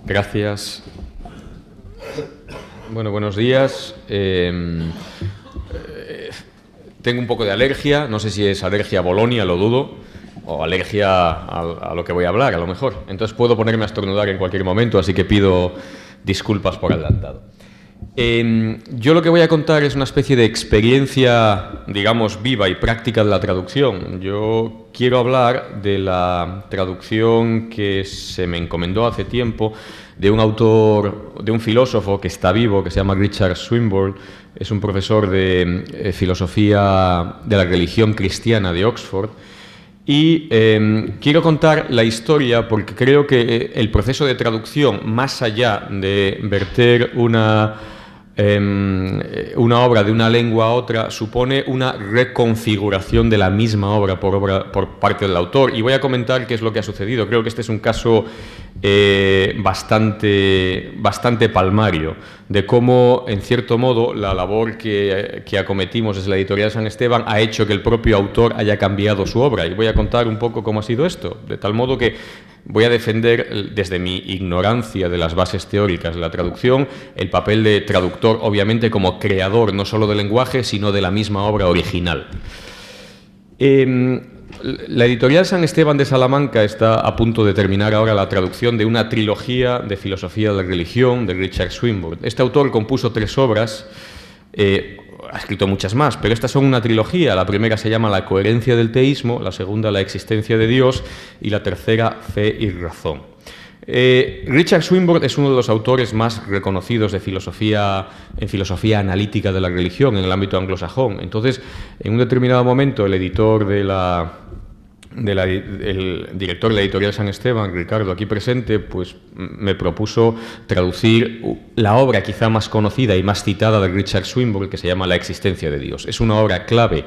Gracias. Bueno, buenos días. Tengo un poco de alergia, no sé si es alergia a Bolonia, lo dudo, o alergia a lo que voy a hablar, a lo mejor. Entonces puedo ponerme a estornudar en cualquier momento, así que pido disculpas por adelantado. Yo lo que voy a contar es una especie de experiencia, digamos, viva y práctica de la traducción. Yo quiero hablar de la traducción que se me encomendó hace tiempo de un autor, de un filósofo que está vivo, que se llama Richard Swinburne. Es un profesor de filosofía de la religión cristiana de Oxford. Y quiero contar la historia porque creo que el proceso de traducción, más allá de verter una obra de una lengua a otra, supone una reconfiguración de la misma obra por parte del autor. Y voy a comentar qué es lo que ha sucedido. Creo que este es un caso bastante palmario de cómo, en cierto modo, la labor que acometimos desde la editorial San Esteban ha hecho que el propio autor haya cambiado su obra. Y voy a contar un poco cómo ha sido esto, de tal modo que voy a defender, desde mi ignorancia de las bases teóricas de la traducción, el papel de traductor, obviamente, como creador no solo del lenguaje, sino de la misma obra original. La editorial San Esteban de Salamanca está a punto de terminar ahora la traducción de una trilogía de filosofía de la religión de Richard Swinburne. Este autor compuso 3 obras, ha escrito muchas más, pero estas son una trilogía. La primera se llama La coherencia del teísmo, la segunda La existencia de Dios y la tercera Fe y razón. Richard Swinburne es uno de los autores más reconocidos de filosofía analítica de la religión en el ámbito anglosajón. Entonces, en un determinado momento, el director de la editorial San Esteban, Ricardo, aquí presente, pues me propuso traducir la obra quizá más conocida y más citada de Richard Swinburne, que se llama La existencia de Dios. Es una obra clave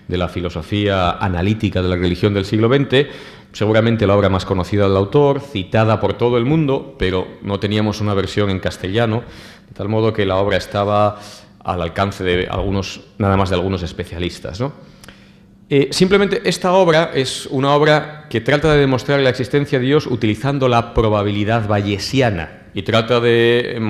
de la filosofía analítica de la religión del siglo XX, seguramente la obra más conocida del autor, citada por todo el mundo, pero no teníamos una versión en castellano, de tal modo que la obra estaba al alcance de nada más de algunos especialistas, ¿no? Simplemente esta obra es una obra que trata de demostrar la existencia de Dios utilizando la probabilidad bayesiana y trata de,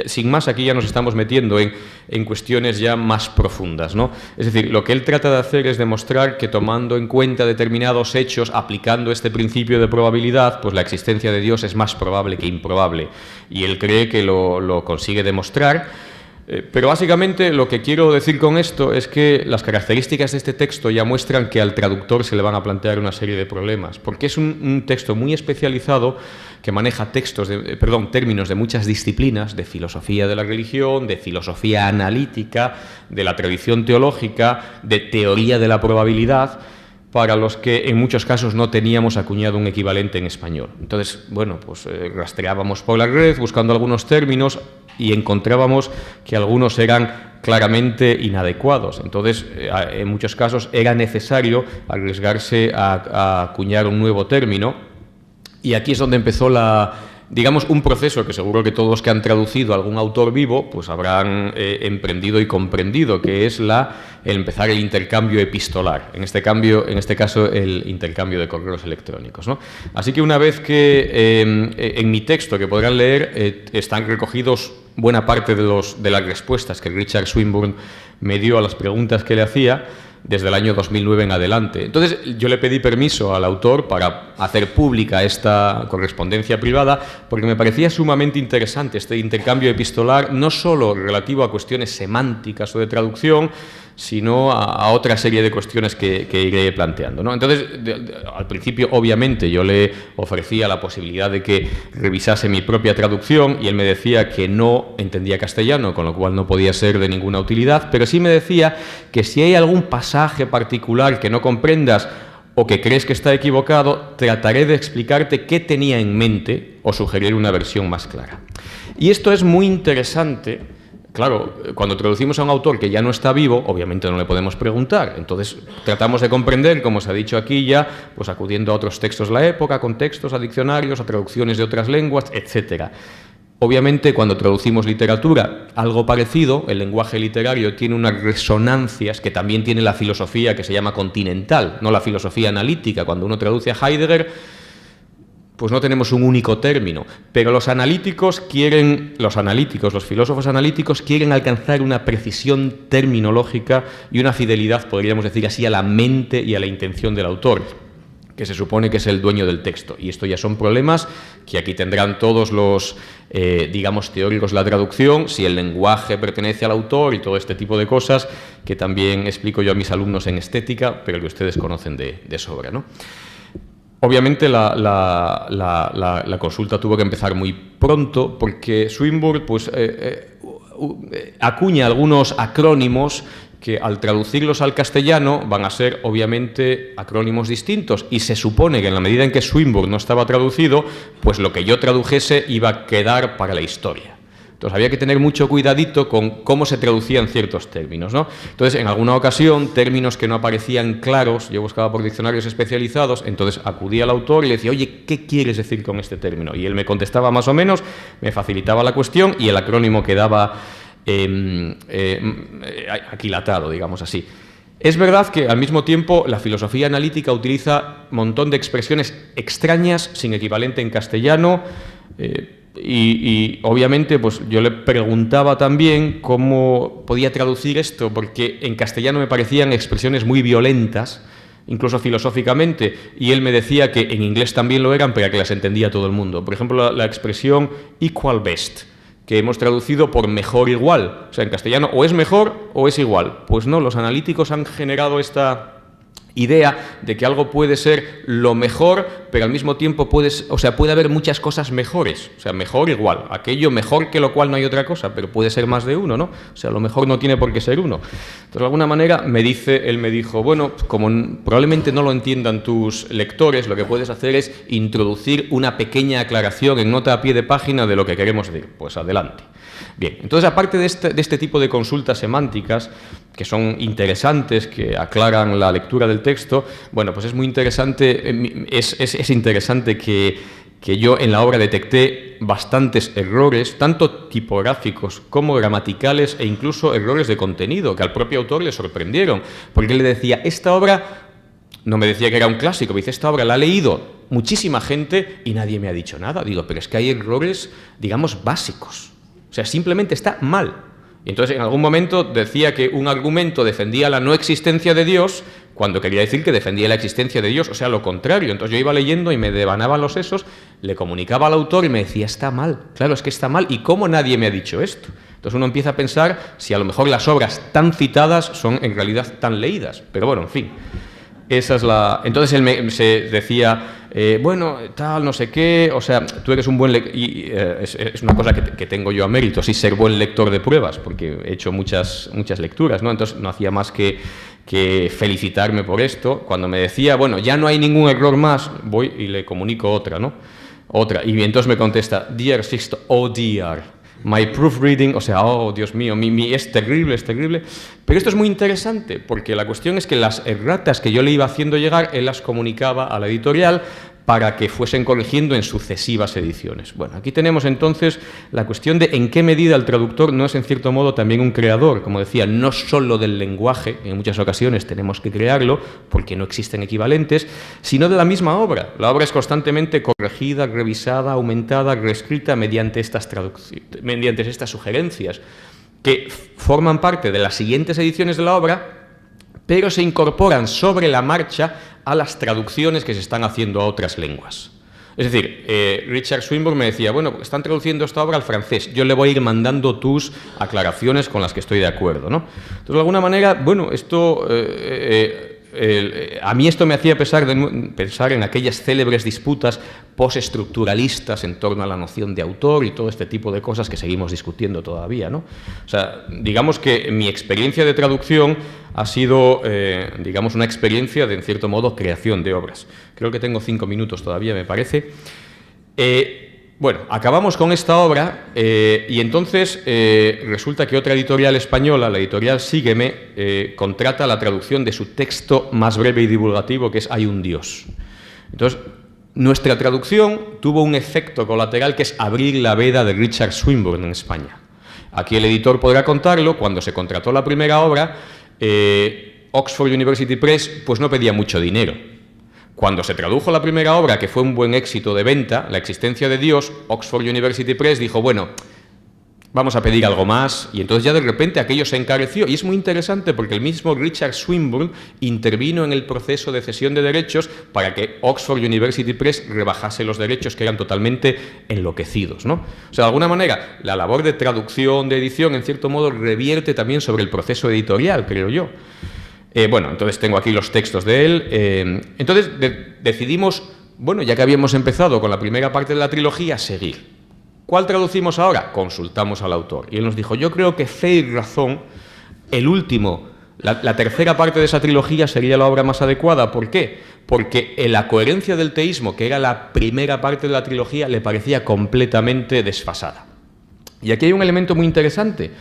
sin más, aquí ya nos estamos metiendo en cuestiones ya más profundas, ¿no? Es decir, lo que él trata de hacer es demostrar que tomando en cuenta determinados hechos, aplicando este principio de probabilidad, pues la existencia de Dios es más probable que improbable, y él cree que lo consigue demostrar. Pero básicamente lo que quiero decir con esto es que las características de este texto ya muestran que al traductor se le van a plantear una serie de problemas, porque es un texto muy especializado que maneja términos de muchas disciplinas, de filosofía de la religión, de filosofía analítica, de la tradición teológica, de teoría de la probabilidad, para los que en muchos casos no teníamos acuñado un equivalente en español. Entonces, bueno, pues rastreábamos por la red buscando algunos términos y encontrábamos que algunos eran claramente inadecuados. Entonces, en muchos casos era necesario arriesgarse a acuñar un nuevo término, y aquí es donde empezó digamos, un proceso que seguro que todos los que han traducido a algún autor vivo pues habrán emprendido y comprendido, que es el empezar el intercambio epistolar, en este caso el intercambio de correos electrónicos, ¿no? Así que una vez que en mi texto, que podrán leer, están recogidos buena parte de las respuestas que Richard Swinburne me dio a las preguntas que le hacía, desde el año 2009 en adelante. Entonces, yo le pedí permiso al autor para hacer pública esta correspondencia privada, porque me parecía sumamente interesante este intercambio epistolar, no solo relativo a cuestiones semánticas o de traducción, sino a otra serie de cuestiones que iré planteando, ¿no? Entonces, al principio, obviamente, yo le ofrecía la posibilidad de que revisase mi propia traducción, y él me decía que no entendía castellano, con lo cual no podía ser de ninguna utilidad, pero sí me decía que si hay algún pasaje particular que no comprendas o que crees que está equivocado, trataré de explicarte qué tenía en mente o sugerir una versión más clara. Y esto es muy interesante claro, cuando traducimos a un autor que ya no está vivo, obviamente no le podemos preguntar. Entonces, tratamos de comprender, como se ha dicho aquí ya, pues acudiendo a otros textos de la época, contextos, a diccionarios, a traducciones de otras lenguas, etcétera. Obviamente, cuando traducimos literatura, algo parecido, el lenguaje literario tiene unas resonancias que también tiene la filosofía que se llama continental, no la filosofía analítica. Cuando uno traduce a Heidegger, pues no tenemos un único término, pero los filósofos analíticos quieren alcanzar una precisión terminológica y una fidelidad, podríamos decir así, a la mente y a la intención del autor, que se supone que es el dueño del texto. Y esto ya son problemas que aquí tendrán todos los, digamos, teóricos de la traducción, si el lenguaje pertenece al autor y todo este tipo de cosas, que también explico yo a mis alumnos en estética, pero que ustedes conocen de sobra, ¿no? Obviamente la consulta tuvo que empezar muy pronto porque Swinburne pues, acuña algunos acrónimos que al traducirlos al castellano van a ser obviamente acrónimos distintos y se supone que en la medida en que Swinburne no estaba traducido, pues lo que yo tradujese iba a quedar para la historia. Entonces había que tener mucho cuidadito con cómo se traducían ciertos términos, ¿no? Entonces, en alguna ocasión, términos que no aparecían claros, yo buscaba por diccionarios especializados, entonces acudía al autor y le decía, oye, ¿qué quieres decir con este término? Y él me contestaba más o menos, me facilitaba la cuestión y el acrónimo quedaba aquilatado, digamos así. Es verdad que al mismo tiempo la filosofía analítica utiliza un montón de expresiones extrañas, sin equivalente en castellano, y obviamente pues yo le preguntaba también cómo podía traducir esto, porque en castellano me parecían expresiones muy violentas, incluso filosóficamente, y él me decía que en inglés también lo eran, pero que las entendía todo el mundo. Por ejemplo, la expresión equal best, que hemos traducido por mejor igual. O sea, en castellano o es mejor o es igual. Pues no, los analíticos han generado esta idea de que algo puede ser lo mejor, pero al mismo tiempo puede haber muchas cosas mejores. O sea, mejor igual. Aquello mejor que lo cual no hay otra cosa, pero puede ser más de uno, ¿no? O sea, lo mejor no tiene por qué ser uno. Entonces, de alguna manera, él me dijo, bueno, como probablemente no lo entiendan tus lectores, lo que puedes hacer es introducir una pequeña aclaración en nota a pie de página de lo que queremos decir. Pues adelante. Bien, entonces, aparte de este tipo de consultas semánticas, que son interesantes, que aclaran la lectura del texto, bueno, pues es muy interesante, es interesante que yo en la obra detecté bastantes errores, tanto tipográficos como gramaticales e incluso errores de contenido, que al propio autor le sorprendieron, porque él le decía, esta obra, no me decía que era un clásico, me dice, esta obra la ha leído muchísima gente y nadie me ha dicho nada. Digo, pero es que hay errores, digamos, básicos. O sea, simplemente está mal. Y entonces en algún momento decía que un argumento defendía la no existencia de Dios cuando quería decir que defendía la existencia de Dios, o sea, lo contrario. Entonces yo iba leyendo y me devanaban los sesos, le comunicaba al autor y me decía, está mal, claro, es que está mal, ¿y cómo nadie me ha dicho esto? Entonces uno empieza a pensar si a lo mejor las obras tan citadas son en realidad tan leídas, pero bueno, en fin. Esa es la... Entonces él se decía, bueno, tal, no sé qué, o sea, tú eres un buen lector, y es una cosa que tengo yo a mérito, sí, ser buen lector de pruebas, porque he hecho muchas lecturas, ¿no? Entonces no hacía más que felicitarme por esto. Cuando me decía, bueno, ya no hay ningún error más, voy y le comunico otra, ¿no? Otra, y entonces me contesta, Dear Sixto, oh dear, my proofreading, o sea, oh, Dios mío, es terrible, es terrible. Pero esto es muy interesante, porque la cuestión es que las erratas que yo le iba haciendo llegar, él las comunicaba a la editorial para que fuesen corrigiendo en sucesivas ediciones. Bueno, aquí tenemos entonces la cuestión de en qué medida el traductor no es en cierto modo también un creador, como decía, no solo del lenguaje, en muchas ocasiones tenemos que crearlo porque no existen equivalentes, sino de la misma obra. La obra es constantemente corregida, revisada, aumentada, reescrita mediante estas sugerencias que forman parte de las siguientes ediciones de la obra, pero se incorporan sobre la marcha a las traducciones que se están haciendo a otras lenguas. Es decir, Richard Swinburne me decía, bueno, están traduciendo esta obra al francés, yo le voy a ir mandando tus aclaraciones con las que estoy de acuerdo, ¿no? Entonces, de alguna manera, bueno, esto... a mí esto me hacía pensar en aquellas célebres disputas postestructuralistas en torno a la noción de autor y todo este tipo de cosas que seguimos discutiendo todavía, ¿no? O sea, digamos que mi experiencia de traducción ha sido, digamos, una experiencia de, en cierto modo, creación de obras. Creo que tengo 5 minutos todavía, me parece. bueno, acabamos con esta obra y entonces resulta que otra editorial española, la editorial Sígueme, contrata la traducción de su texto más breve y divulgativo, que es Hay un Dios. Entonces, nuestra traducción tuvo un efecto colateral que es abrir la veda de Richard Swinburne en España. Aquí el editor podrá contarlo. Cuando se contrató la primera obra, Oxford University Press pues no pedía mucho dinero. Cuando se tradujo la primera obra, que fue un buen éxito de venta, La existencia de Dios, Oxford University Press dijo, bueno, vamos a pedir algo más, y entonces ya de repente aquello se encareció. Y es muy interesante porque el mismo Richard Swinburne intervino en el proceso de cesión de derechos para que Oxford University Press rebajase los derechos, que eran totalmente enloquecidos, ¿no? O sea, de alguna manera, la labor de traducción, de edición, en cierto modo, revierte también sobre el proceso editorial, creo yo. Bueno, entonces tengo aquí los textos de él. Entonces decidimos, bueno, ya que habíamos empezado con la primera parte de la trilogía, seguir. ¿Cuál traducimos ahora? Consultamos al autor. Y él nos dijo, yo creo que Fe y Razón, el último, la tercera parte de esa trilogía sería la obra más adecuada. ¿Por qué? Porque la coherencia del teísmo, que era la primera parte de la trilogía, le parecía completamente desfasada. Y aquí hay un elemento muy interesante.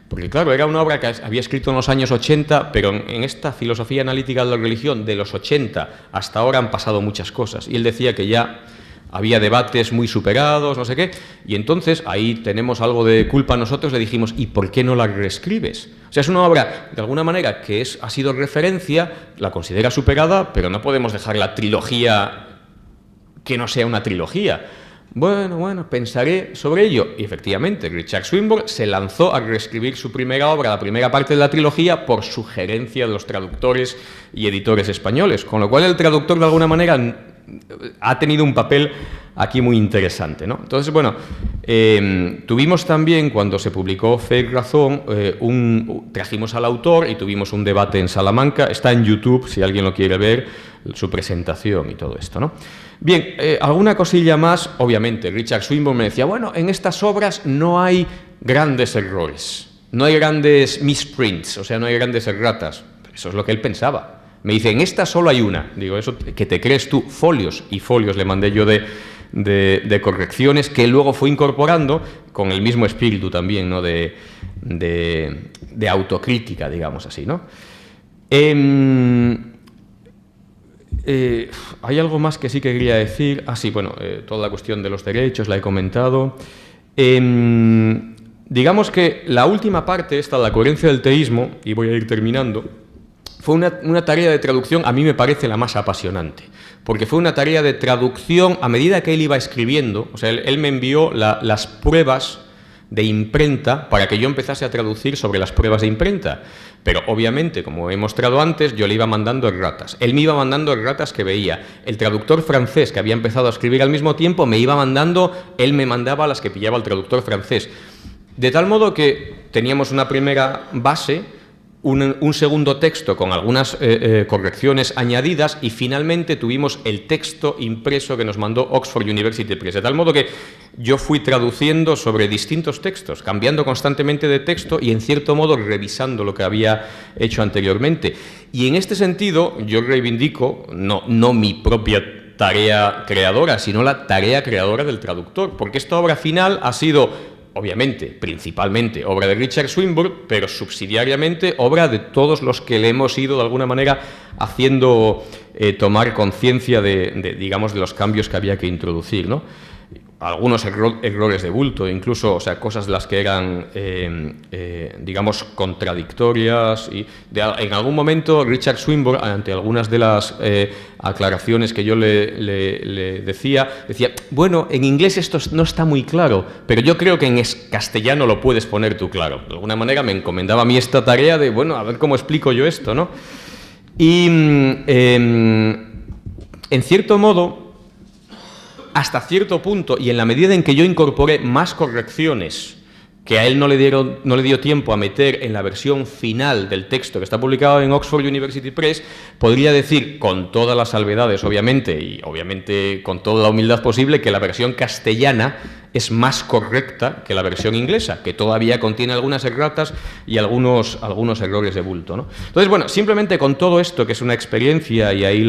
Porque, claro, era una obra que había escrito en los años 80, pero en esta filosofía analítica de la religión, de los 80 hasta ahora han pasado muchas cosas. Y él decía que ya había debates muy superados, no sé qué, y entonces ahí tenemos algo de culpa nosotros. Le dijimos, ¿y por qué no la reescribes? O sea, es una obra, de alguna manera, que ha sido referencia, la considera superada, pero no podemos dejar la trilogía que no sea una trilogía. Bueno, pensaré sobre ello. Y efectivamente, Richard Swinburne se lanzó a reescribir su primera obra, la primera parte de la trilogía, por sugerencia de los traductores y editores españoles, con lo cual el traductor, de alguna manera, ha tenido un papel aquí muy interesante, ¿no? Entonces, bueno, tuvimos también, cuando se publicó Fe y Razón, trajimos al autor y tuvimos un debate en Salamanca. Está en YouTube, si alguien lo quiere ver, su presentación y todo esto, ¿no? Bien, alguna cosilla más. Obviamente, Richard Swinburne me decía, bueno, en estas obras no hay grandes errores, no hay grandes misprints, o sea, no hay grandes erratas. Eso es lo que él pensaba. Me dice, en esta solo hay una. Digo, eso que te crees tú, folios y folios le mandé yo de correcciones que luego fue incorporando con el mismo espíritu también, ¿no? de autocrítica, digamos así, ¿no? Hay algo más que sí que quería decir. Sí, bueno, toda la cuestión de los derechos la he comentado. Digamos que la última parte, esta, la coherencia del teísmo, y voy a ir terminando, fue una tarea de traducción, a mí me parece la más apasionante, porque fue una tarea de traducción a medida que él iba escribiendo. O sea, él me envió las pruebas de imprenta para que yo empezase a traducir sobre las pruebas de imprenta. Pero obviamente, como he mostrado antes, yo le iba mandando erratas. Él me iba mandando erratas que veía. El traductor francés, que había empezado a escribir al mismo tiempo, él me mandaba las que pillaba el traductor francés. De tal modo que teníamos una primera base, un segundo texto con algunas correcciones añadidas, y finalmente tuvimos el texto impreso que nos mandó Oxford University Press. De tal modo que yo fui traduciendo sobre distintos textos, cambiando constantemente de texto y, en cierto modo, revisando lo que había hecho anteriormente. Y en este sentido, yo reivindico no mi propia tarea creadora, sino la tarea creadora del traductor, porque esta obra final ha sido, obviamente, principalmente obra de Richard Swinburne, pero subsidiariamente obra de todos los que le hemos ido, de alguna manera, haciendo tomar conciencia digamos, de los cambios que había que introducir, ¿no? Algunos errores de bulto, incluso, o sea, cosas de las que eran, digamos, contradictorias. Y en algún momento Richard Swinburne, ante algunas de las aclaraciones que yo le decía, bueno, en inglés esto no está muy claro, pero yo creo que en castellano lo puedes poner tú claro. De alguna manera me encomendaba a mí esta tarea de, bueno, a ver cómo explico yo esto, ¿no? Y, en cierto modo, hasta cierto punto, y en la medida en que yo incorporé más correcciones que a él no le dio tiempo a meter en la versión final del texto que está publicado en Oxford University Press, podría decir, con todas las salvedades, obviamente, y obviamente con toda la humildad posible, que la versión castellana es más correcta que la versión inglesa, que todavía contiene algunas erratas y algunos errores de bulto, ¿no? Entonces, bueno, simplemente con todo esto, que es una experiencia, y ahí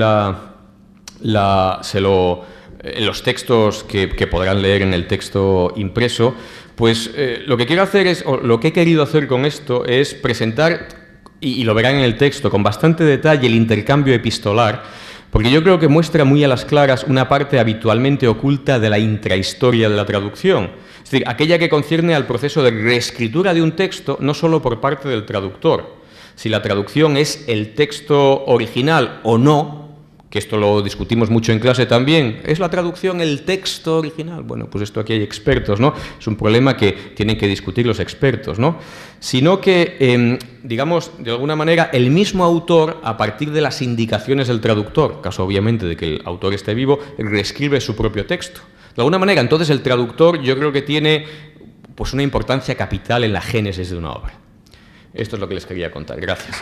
en los textos que podrán leer en el texto impreso, pues lo que quiero hacer es, o lo que he querido hacer con esto es presentar, y lo verán en el texto, con bastante detalle el intercambio epistolar, porque yo creo que muestra muy a las claras una parte habitualmente oculta de la intrahistoria de la traducción. Es decir, aquella que concierne al proceso de reescritura de un texto, no solo por parte del traductor. Si la traducción es el texto original o no, que esto lo discutimos mucho en clase también, ¿es la traducción el texto original? Bueno, pues esto aquí hay expertos, ¿no? Es un problema que tienen que discutir los expertos, ¿no? Sino que, digamos, de alguna manera, el mismo autor, a partir de las indicaciones del traductor, caso obviamente de que el autor esté vivo, reescribe su propio texto. De alguna manera, entonces, el traductor yo creo que tiene pues, una importancia capital en la génesis de una obra. Esto es lo que les quería contar. Gracias.